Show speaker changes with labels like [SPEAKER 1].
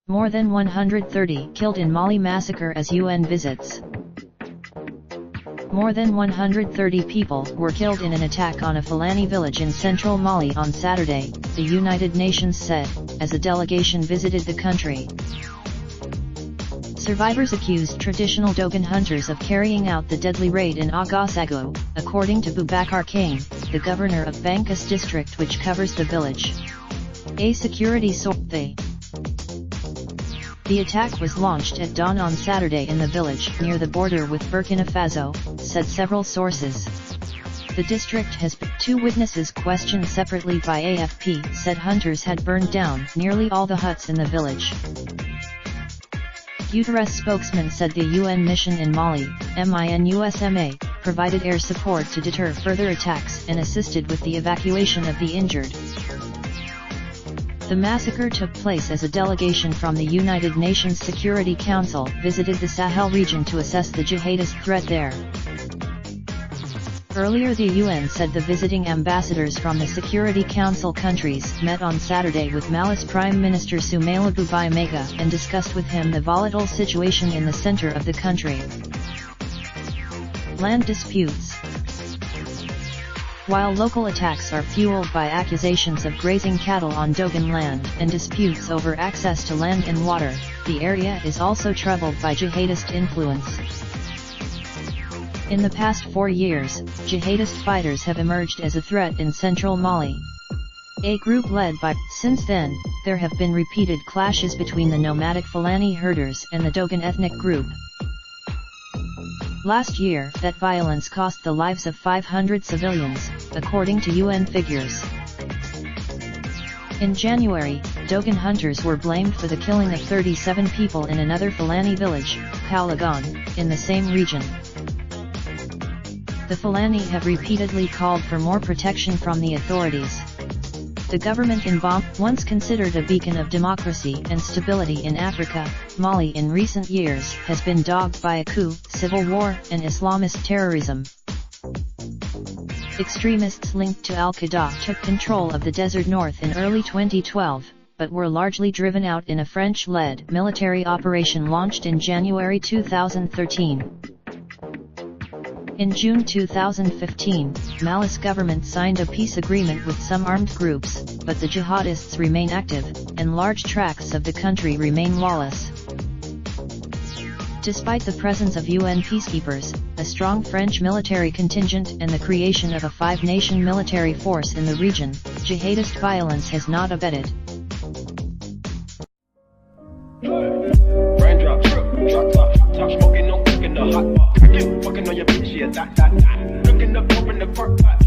[SPEAKER 1] More than 130 killed in Mali massacre as UN visits. More than 130 people were killed in an attack on a Fulani village in central Mali on Saturday, the United Nations said, as a delegation visited the country. Survivors accused traditional Dogon hunters of carrying out the deadly raid in Agasago, according to Boubacar Kane, the governor of Bankas district which covers the village. A security source. The attack was launched at dawn on Saturday in the village near the border with Burkina Faso, said several sources. The district has been. Two witnesses questioned separately by AFP said hunters had burned down nearly all the huts in the village. Guterres spokesman said the UN mission in Mali, MINUSMA, provided air support to deter further attacks and assisted with the evacuation of the injured. The massacre took place as a delegation from the United Nations Security Council visited the Sahel region to assess the jihadist threat there. Earlier the UN said the visiting ambassadors from the Security Council countries met on Saturday with Mali's Prime Minister Soumaïla Boubaïmaïga and discussed with him the volatile situation in the center of the country. Land disputes. While local attacks are fueled by accusations of grazing cattle on Dogon land and disputes over access to land and water, the area is also troubled by jihadist influence. In the past 4 years, jihadist fighters have emerged as a threat in central Mali. A group led by. Since then, there have been repeated clashes between the nomadic Fulani herders and the Dogon ethnic group. Last year, that violence cost the lives of 500 civilians, according to UN figures. In January, Dogon hunters were blamed for the killing of 37 people in another Fulani village, Kaulagon, in the same region. The Fulani have repeatedly called for more protection from the authorities. The government in Bam, once considered a beacon of democracy and stability in Africa, Mali in recent years has been dogged by a coup, civil war, and Islamist terrorism. Extremists linked to Al-Qaeda took control of the desert north in early 2012, but were largely driven out in a French-led military operation launched in January 2013. In June 2015, Mali's government signed a peace agreement with some armed groups, but the jihadists remain active, and large tracts of the country remain lawless. Despite the presence of UN peacekeepers, a strong French military contingent and the creation of a 5-nation military force in the region, jihadist violence has not abated.
[SPEAKER 2] Raindrop, drop top, smoking, no cooking the hot pot. Fucking on your bitch, yeah, that. Looking up, open the park pot.